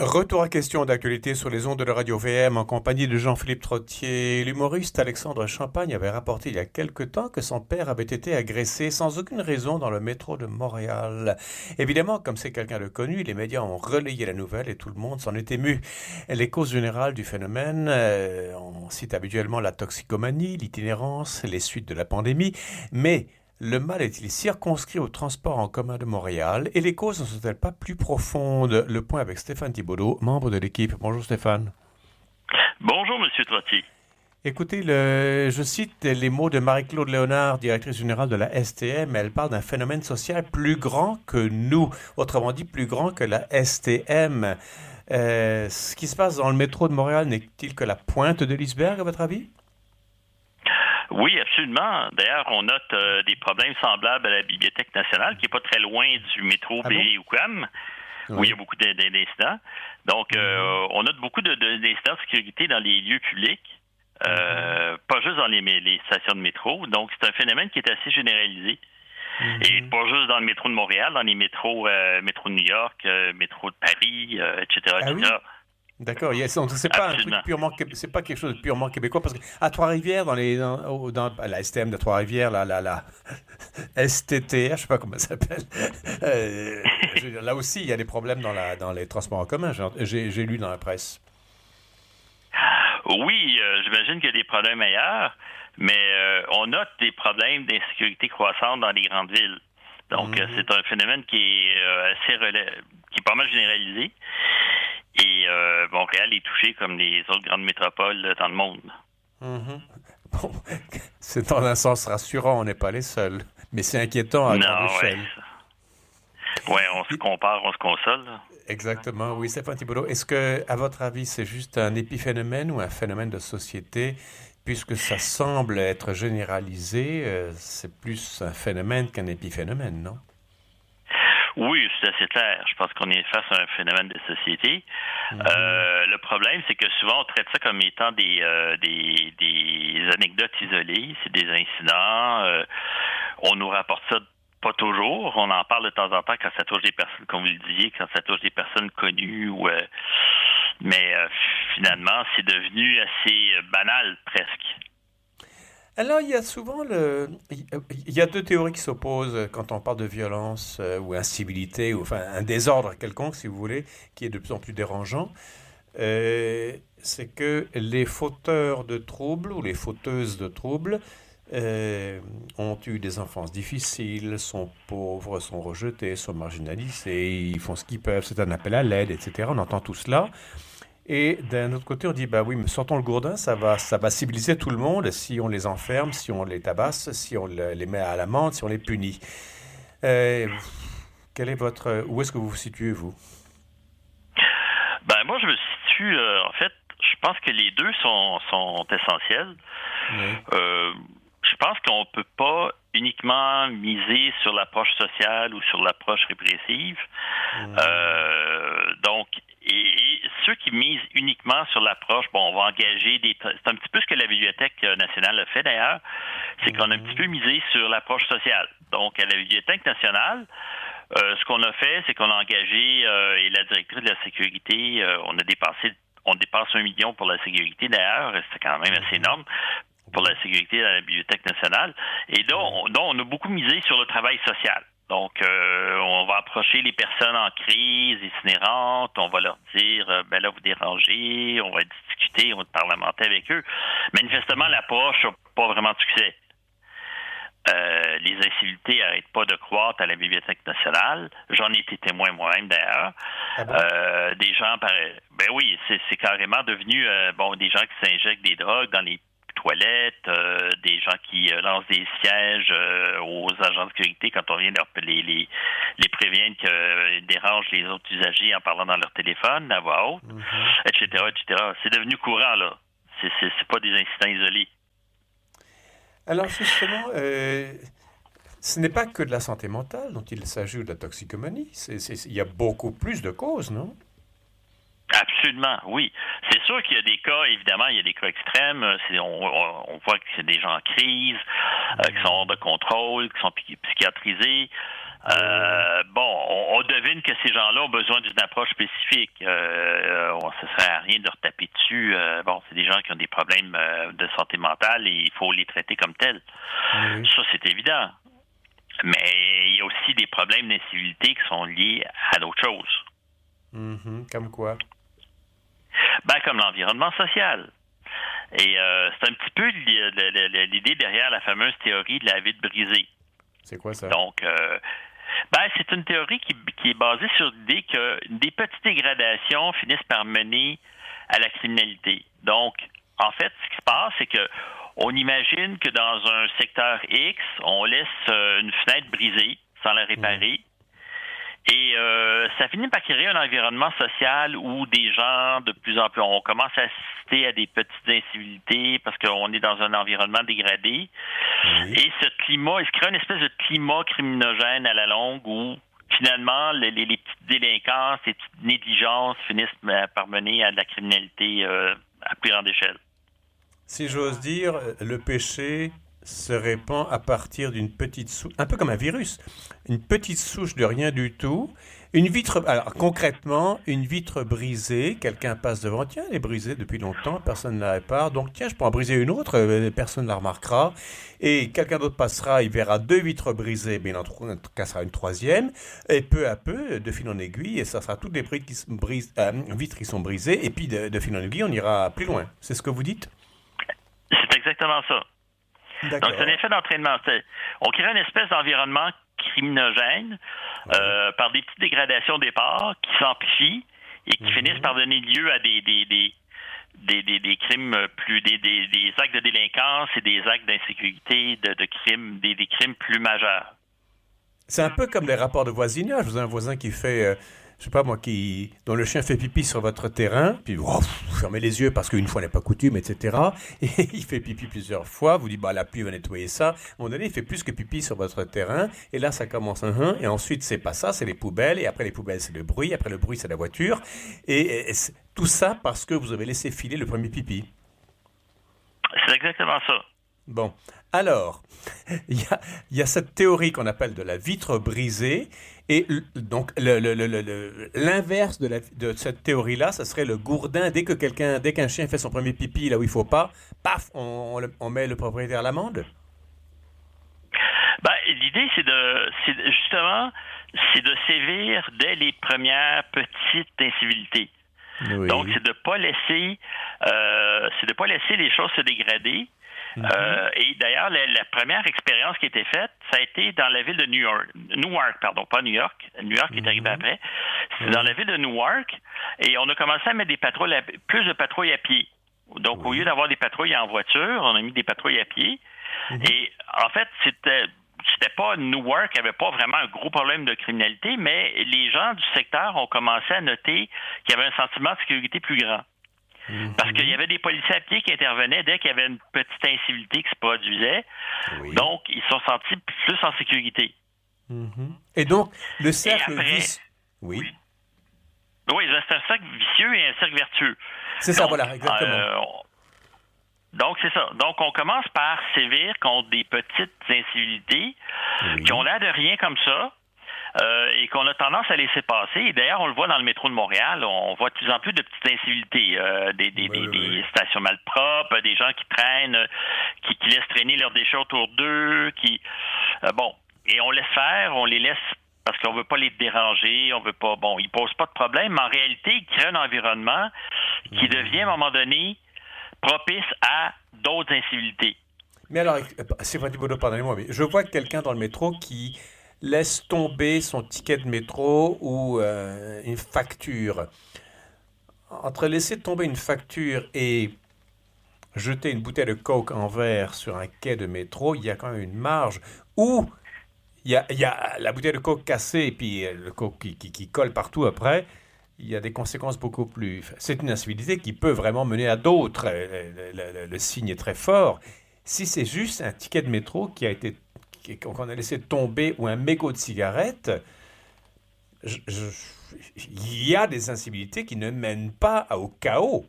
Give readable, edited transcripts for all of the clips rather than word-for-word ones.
Retour à question d'actualité sur les ondes de la radio VM en compagnie de Jean-Philippe Trottier. L'humoriste Alexandre Champagne avait rapporté il y a quelque temps que son père avait été agressé sans aucune raison dans le métro de Montréal. Évidemment, comme c'est quelqu'un de connu, les médias ont relayé la nouvelle et tout le monde s'en est ému. Les causes générales du phénomène, on cite habituellement la toxicomanie, l'itinérance, les suites de la pandémie, mais le mal est-il circonscrit au transport en commun de Montréal et les causes ne sont-elles pas plus profondes? Le point avec Stéphane Thibaudot, membre de l'équipe. Bonjour Stéphane. Bonjour, Monsieur Trottier. Écoutez, je cite les mots de Marie-Claude Léonard, directrice générale de la STM. Elle parle d'un phénomène social plus grand que nous, autrement dit plus grand que la STM. Ce qui se passe dans le métro de Montréal n'est-il que la pointe de l'iceberg, à votre avis? Oui, absolument. D'ailleurs, on note des problèmes semblables à la Bibliothèque nationale, qui n'est pas très loin du métro Berry-UQAM, où il y a beaucoup d'incidents. Donc, on note beaucoup d'incidents de sécurité dans les lieux publics, pas juste dans les stations de métro. Donc, c'est un phénomène qui est assez généralisé. Et pas juste dans le métro de Montréal, dans les métros, métro de New York, métro de Paris, etc., Ah oui? D'accord, c'est pas un truc c'est pas quelque chose de purement québécois parce qu'à Trois-Rivières, dans la STM de Trois-Rivières, la STTR, je sais pas comment ça s'appelle. Là aussi, il y a des problèmes dans les transports en commun. J'ai lu dans la presse. Oui, j'imagine qu'il y a des problèmes ailleurs, mais on note des problèmes d'insécurité croissante dans les grandes villes. Donc, c'est un phénomène qui est qui est pas mal généralisé. Et Montréal est touché comme les autres grandes métropoles dans le monde. Bon, c'est dans un sens rassurant, on n'est pas les seuls. Mais c'est inquiétant à grande échelle. Oui, on se compare, on se console. Là. Exactement, oui. Stéphane Thibaudot, est-ce que, à votre avis, c'est juste un épiphénomène ou un phénomène de société? Puisque ça semble être généralisé, c'est plus un phénomène qu'un épiphénomène, non? Oui, c'est assez clair. Je pense qu'on est face à un phénomène de société. Le problème, c'est que souvent, on traite ça comme étant des anecdotes isolées. C'est des incidents. On nous rapporte ça pas toujours. On en parle de temps en temps quand ça touche des personnes, comme vous le disiez, quand ça touche des personnes connues. Mais finalement, c'est devenu assez banal, presque. Alors, il y a souvent il y a deux théories qui s'opposent quand on parle de violence ou incivilité, ou enfin un désordre quelconque, si vous voulez, qui est de plus en plus dérangeant. C'est que les fauteurs de troubles ou les fauteuses de troubles ont eu des enfances difficiles, sont pauvres, sont rejetés, sont marginalisés, ils font ce qu'ils peuvent, c'est un appel à l'aide, etc. On entend tout cela. Et d'un autre côté, on dit, bah oui, mais sortons le gourdin, ça va civiliser tout le monde si on les enferme, si on les tabasse, si on les met à l'amende, si on les punit. Où est-ce que vous vous situez, vous? Ben, moi, je me situe, en fait, je pense que les deux sont essentiels. Oui. Je pense qu'on ne peut pas uniquement miser sur l'approche sociale ou sur l'approche répressive. Donc, et ceux qui misent uniquement sur l'approche, on va engager c'est un petit peu ce que la Bibliothèque nationale a fait d'ailleurs, c'est qu'on a un petit peu misé sur l'approche sociale. Donc, à la Bibliothèque nationale, ce qu'on a fait, c'est qu'on a engagé, et la directrice de la sécurité, on dépasse 1 million pour la sécurité d'ailleurs, c'est quand même assez énorme pour la sécurité à la Bibliothèque nationale. Et là, on a beaucoup misé sur le travail social. Donc, on va approcher les personnes en crise, itinérantes, on va leur dire, ben là, vous dérangez, on va discuter, on va parlementer avec eux. Manifestement, l'approche n'a pas vraiment de succès. Les incivilités n'arrêtent pas de croître à la Bibliothèque nationale. J'en ai été témoin moi-même, d'ailleurs. Ah bon? Des gens, ben oui, c'est carrément devenu, des gens qui s'injectent des drogues dans les toilettes, des gens qui lancent des sièges aux agents de sécurité quand on vient les prévenir qu'ils dérangent les autres usagers en parlant dans leur téléphone à voix haute, etc., etc. C'est devenu courant, là. C'est pas des incidents isolés. Alors justement, ce n'est pas que de la santé mentale dont il s'agit ou de la toxicomanie. Il y a beaucoup plus de causes, non? Absolument, oui. C'est sûr qu'il y a des cas, évidemment, il y a des cas extrêmes. On voit que c'est des gens en crise, qui sont hors de contrôle, qui sont psychiatrisés. Bon, on devine que ces gens-là ont besoin d'une approche spécifique. Ça ne sert à rien de leur taper dessus. Bon, c'est des gens qui ont des problèmes de santé mentale et il faut les traiter comme tels. Oui. Ça, c'est évident. Mais il y a aussi des problèmes d'incivilité qui sont liés à d'autres choses. Comme quoi? Ben, comme l'environnement social. Et c'est un petit peu l'idée derrière la fameuse théorie de la vitre brisée. C'est quoi ça? Donc, c'est une théorie qui est basée sur l'idée que des petites dégradations finissent par mener à la criminalité. Donc, en fait, ce qui se passe, c'est que on imagine que dans un secteur X, on laisse une fenêtre brisée sans la réparer. Et ça finit par créer un environnement social où des gens, de plus en plus, on commence à assister à des petites incivilités parce qu'on est dans un environnement dégradé. Et ce climat, il se crée une espèce de climat criminogène à la longue où, finalement, les petites délinquances, les petites négligences finissent par mener à de la criminalité à plus grande échelle. Si j'ose dire, le péché se répand à partir d'une petite souche, un peu comme un virus, une petite souche de rien du tout. Une vitre, alors concrètement, une vitre brisée, quelqu'un passe devant, tiens, elle est brisée depuis longtemps, personne ne la répare, donc tiens, je peux en briser une autre, personne ne la remarquera, et quelqu'un d'autre passera, il verra deux vitres brisées, mais il en cassera une troisième, et peu à peu, de fil en aiguille, et ça sera toutes les vitres qui sont brisées, et puis de fil en aiguille, on ira plus loin. C'est ce que vous dites? C'est exactement ça. D'accord. Donc, c'est un effet d'entraînement. On crée une espèce d'environnement criminogène par des petites dégradations au départ qui s'amplifient et qui finissent par donner lieu à des crimes des actes de délinquance et des actes d'insécurité, de crimes, des crimes plus majeurs. C'est un peu comme les rapports de voisinage. Vous avez un voisin qui fait, je sais pas moi, dont le chien fait pipi sur votre terrain, puis vous fermez les yeux parce qu'une fois n'est pas coutume, etc. Et il fait pipi plusieurs fois, vous dites, la pluie va nettoyer ça. À un moment donné, il fait plus que pipi sur votre terrain, et là, ça commence et ensuite, c'est pas ça, c'est les poubelles, et après les poubelles, c'est le bruit, après le bruit, c'est la voiture, et tout ça parce que vous avez laissé filer le premier pipi. C'est exactement ça. Bon, alors, il y a cette théorie qu'on appelle de la vitre brisée, et donc l'inverse de cette théorie-là, ça serait le gourdin. Dès qu'un chien fait son premier pipi là où il faut pas, paf, on met le propriétaire à l'amende. L'idée, c'est de sévir dès les premières petites incivilités. Oui. Donc, c'est de pas laisser les choses se dégrader. Et d'ailleurs, la première expérience qui a été faite, ça a été dans la ville de Newark, pas New York. New York est arrivé après. C'est dans la ville de Newark, et on a commencé à mettre plus de patrouilles à pied. Donc, au lieu d'avoir des patrouilles en voiture, on a mis des patrouilles à pied. Et en fait, c'était pas Newark qui avait pas vraiment un gros problème de criminalité, mais les gens du secteur ont commencé à noter qu'il y avait un sentiment de sécurité plus grand. Parce qu'il y avait des policiers à pied qui intervenaient dès qu'il y avait une petite incivilité qui se produisait. Oui. Donc, ils se sont sentis plus en sécurité. Et donc, le cercle vicieux... Oui, c'est un cercle vicieux et un cercle vertueux. C'est ça, voilà, exactement. Donc, c'est ça. Donc, on commence par sévir contre des petites incivilités qui ont l'air de rien comme ça. Et qu'on a tendance à laisser passer. Et d'ailleurs, on le voit dans le métro de Montréal, on voit de plus en plus de petites incivilités, des stations malpropres, des gens qui traînent, qui laissent traîner leurs déchets autour d'eux, et on laisse faire, on les laisse parce qu'on veut pas les déranger, on veut pas, ils posent pas de problème, mais en réalité, ils créent un environnement qui devient, à un moment donné, propice à d'autres incivilités. Mais alors, Stéphane Thibodeau, pardonnez-moi, mais je vois quelqu'un dans le métro qui laisse tomber son ticket de métro ou une facture. Entre laisser tomber une facture et jeter une bouteille de Coke en verre sur un quai de métro, il y a quand même une marge. Ou il y a la bouteille de Coke cassée et puis le Coke qui colle partout après. Il y a des conséquences beaucoup plus... C'est une incivilité qui peut vraiment mener à d'autres. Le signe est très fort. Si c'est juste un ticket de métro qu'on a laissé tomber ou un mégot de cigarette, il y a des incivilités qui ne mènent pas au chaos.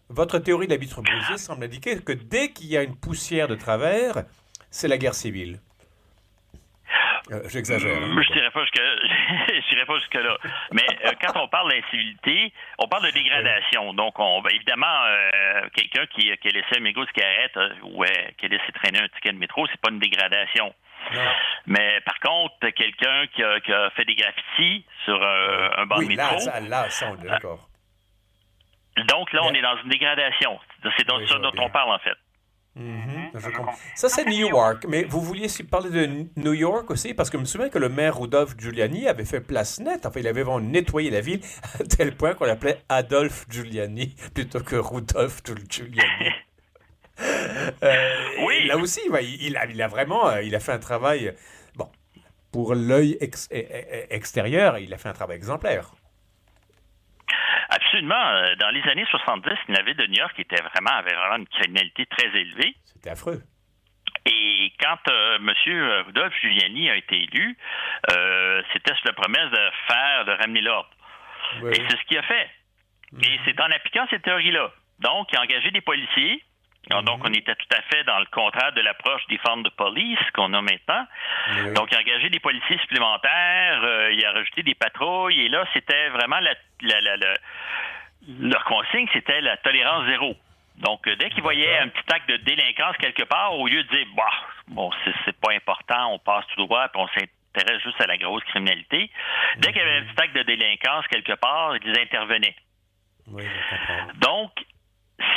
Votre théorie de la vitre brisée semble indiquer que dès qu'il y a une poussière de travers, c'est la guerre civile. J'exagère. Hein, je dirais pas je dirais pas jusque là. Mais quand on parle d'incivilité, on parle de dégradation. Donc, évidemment, quelqu'un qui a laissé un mégot de cigarette ou qui a laissé traîner un ticket de métro, c'est pas une dégradation. Non. Mais par contre, quelqu'un qui a fait des graffitis sur un banc de métro. Là, ça, on est d'accord. Donc là, on est dans une dégradation. C'est ça dont on parle, en fait. Je comprends. Ça, c'est New York. Mais vous vouliez parler de New York aussi? Parce que je me souviens que le maire Rudolph Giuliani avait fait place nette. Enfin, il avait vraiment nettoyé la ville à tel point qu'on l'appelait Adolphe Giuliani plutôt que Rudolph Giuliani. Oui. Là aussi, il a vraiment il a fait un travail. Bon, pour l'œil extérieur, il a fait un travail exemplaire. Absolument. Dans les années 70, la ville de New York avait vraiment une criminalité très élevée. C'était affreux. Et quand M. Rudolph Giuliani a été élu, c'était sous la promesse de ramener l'ordre. Oui. Et c'est ce qu'il a fait. Et c'est en appliquant cette théorie-là. Donc, il a engagé des policiers. Donc, on était tout à fait dans le contraire de l'approche des formes de police qu'on a maintenant. Oui. Donc, il a engagé des policiers supplémentaires, il a rajouté des patrouilles, et là, c'était vraiment leur consigne, c'était la tolérance zéro. Donc, dès qu'ils voyaient un petit acte de délinquance quelque part, au lieu de dire, bon, c'est pas important, on passe tout droit, puis on s'intéresse juste à la grosse criminalité, dès qu'il y avait un petit acte de délinquance quelque part, ils intervenaient. Oui, je comprends. Donc,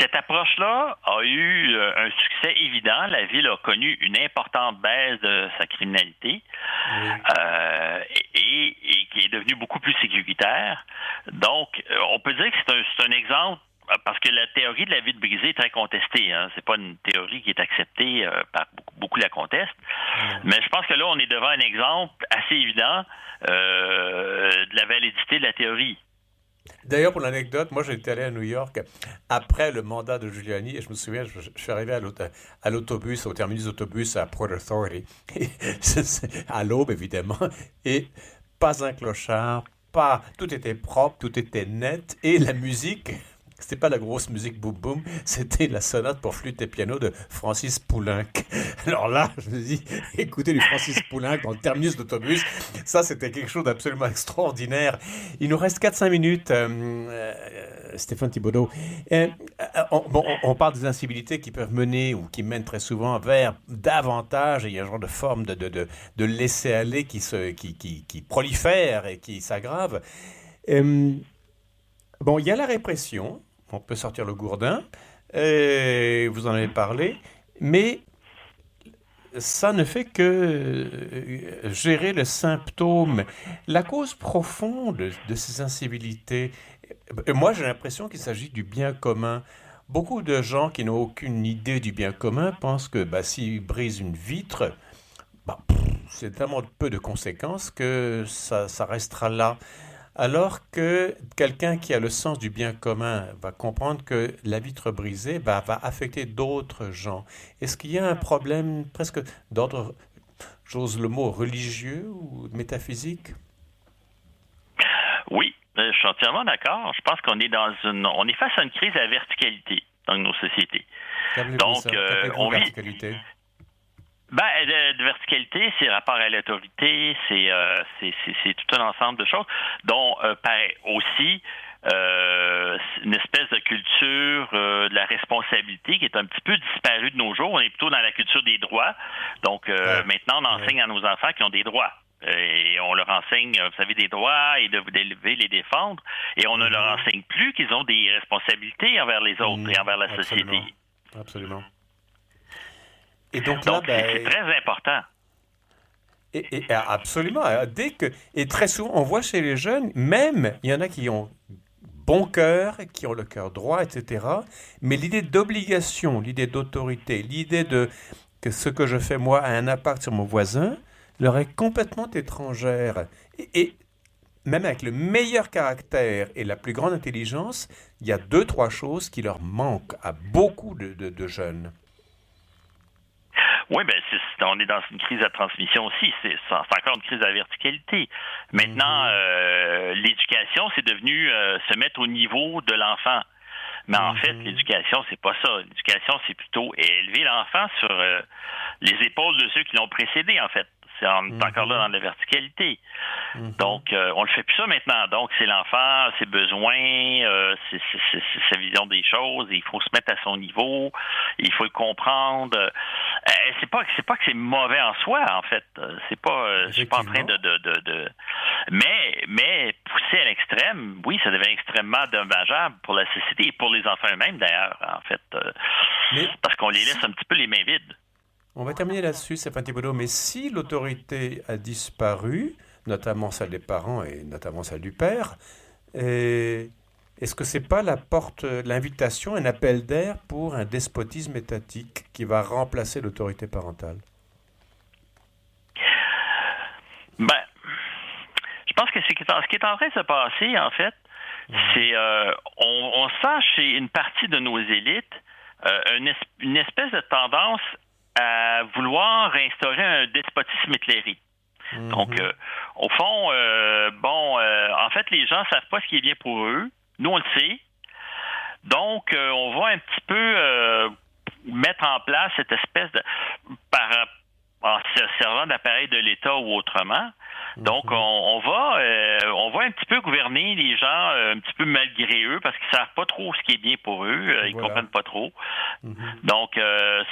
cette approche-là a eu un succès évident. La ville a connu une importante baisse de sa criminalité et qui est devenue beaucoup plus sécuritaire. Donc, on peut dire que c'est un exemple, parce que la théorie de la ville brisée est très contestée. Hein. C'est pas une théorie qui est acceptée par beaucoup la contestent. Mais je pense que là, on est devant un exemple assez évident de la validité de la théorie. D'ailleurs, pour l'anecdote, moi, j'étais allé à New York après le mandat de Giuliani et je me souviens, je suis arrivé à l'autobus, au terminus d'autobus à Port Authority, à l'aube, évidemment, et pas un clochard, tout était propre, tout était net, et la musique, c'était pas la grosse musique boum boum, c'était la sonate pour flûte et piano de Francis Poulenc. Alors là, je me dis, écoutez du Francis Poulenc dans le terminus d'autobus, ça c'était quelque chose d'absolument extraordinaire. Il nous reste 4-5 minutes, Stéphane Thibodeau. On parle des incivilités qui peuvent mener ou qui mènent très souvent vers davantage, et il y a un genre de forme de laisser-aller qui prolifère et qui s'aggrave. Il y a la répression. On peut sortir le gourdin, vous en avez parlé, mais ça ne fait que gérer le symptôme. La cause profonde de ces incivilités, moi j'ai l'impression qu'il s'agit du bien commun. Beaucoup de gens qui n'ont aucune idée du bien commun pensent que s'ils brisent une vitre, c'est tellement peu de conséquences que ça restera là. Alors que quelqu'un qui a le sens du bien commun va comprendre que la vitre brisée va affecter d'autres gens. Est-ce qu'il y a un problème presque d'ordre, j'ose le mot, religieux ou métaphysique? Oui, je suis entièrement d'accord. Je pense qu'on est on est face à une crise à la verticalité dans nos sociétés. Donc, on vit verticalité. De verticalité, c'est rapport à l'autorité, c'est tout un ensemble de choses, dont paraît aussi une espèce de culture de la responsabilité qui est un petit peu disparue de nos jours. On est plutôt dans la culture des droits. Donc, maintenant, on enseigne à nos enfants qui ont des droits. Et on leur enseigne, vous savez, des droits et d'élever, les défendre. Et on ne leur enseigne plus qu'ils ont des responsabilités envers les autres et envers la société. Absolument. Et donc là, c'est très important. Et absolument. Et très souvent, on voit chez les jeunes, même, il y en a qui ont bon cœur, qui ont le cœur droit, etc. Mais l'idée d'obligation, l'idée d'autorité, l'idée que ce que je fais moi a un impact sur mon voisin, leur est complètement étrangère. Et même avec le meilleur caractère et la plus grande intelligence, il y a 2-3 choses qui leur manquent à beaucoup de jeunes. Oui, on est dans une crise à transmission aussi. C'est encore une crise à verticalité. Maintenant, l'éducation, c'est devenu se mettre au niveau de l'enfant. Mais en fait, l'éducation, c'est pas ça. L'éducation, c'est plutôt élever l'enfant sur les épaules de ceux qui l'ont précédé, en fait. On est encore là dans la verticalité. Donc, on le fait plus ça maintenant. Donc, c'est l'enfant, ses besoins, c'est sa vision des choses. Il faut se mettre à son niveau. Il faut le comprendre. C'est pas que c'est mauvais en soi, en fait. C'est pas. Je suis pas en train de. Mais pousser à l'extrême, oui, ça devient extrêmement dommageable pour la société et pour les enfants eux-mêmes, d'ailleurs, en fait, parce qu'on les laisse un petit peu les mains vides. On va terminer là-dessus, Stéphane Thibodeau, mais si l'autorité a disparu, notamment celle des parents et notamment celle du père, est-ce que c'est pas l'invitation, un appel d'air pour un despotisme étatique qui va remplacer l'autorité parentale? Ben, je pense que ce qui est en train de se passer, en fait, c'est on sent chez une partie de nos élites une espèce de tendance à vouloir instaurer un despotisme éclairé. Donc, au fond, en fait, les gens ne savent pas ce qui est bien pour eux. Nous, on le sait. Donc, on va un petit peu mettre en place cette espèce de... en se servant d'appareil de l'État ou autrement. Donc, on va un petit peu gouverner les gens un petit peu malgré eux parce qu'ils savent pas trop ce qui est bien pour eux. Ils comprennent pas trop. Donc,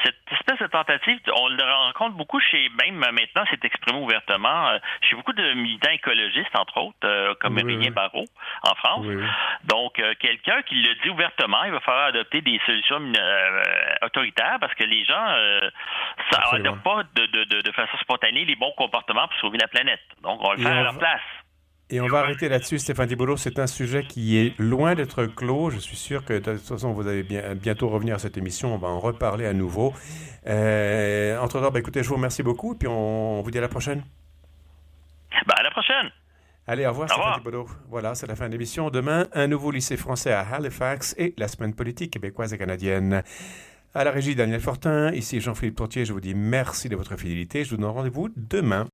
cette espèce de tentative, on le rencontre beaucoup même maintenant, c'est exprimé ouvertement chez beaucoup de militants écologistes, entre autres, comme Aurélien Barraud en France. Donc, quelqu'un qui le dit ouvertement, il va falloir adopter des solutions autoritaires parce que les gens n'adoptent pas de façon spontanée les bons comportements pour sauver la planète. Donc, on va le faire à leur place. Et on va arrêter là-dessus, Stéphane Thibodeau. C'est un sujet qui est loin d'être clos. Je suis sûr que de toute façon, vous allez bientôt revenir à cette émission. On va en reparler à nouveau. Entre-temps, écoutez, je vous remercie beaucoup et puis on vous dit à la prochaine. À la prochaine. Allez, au revoir, Stéphane Thibodeau. Voilà, c'est la fin de l'émission. Demain, un nouveau lycée français à Halifax et la semaine politique québécoise et canadienne. À la régie, Daniel Fortin. Ici Jean-Philippe Tourtier. Je vous dis merci de votre fidélité. Je vous donne rendez-vous demain.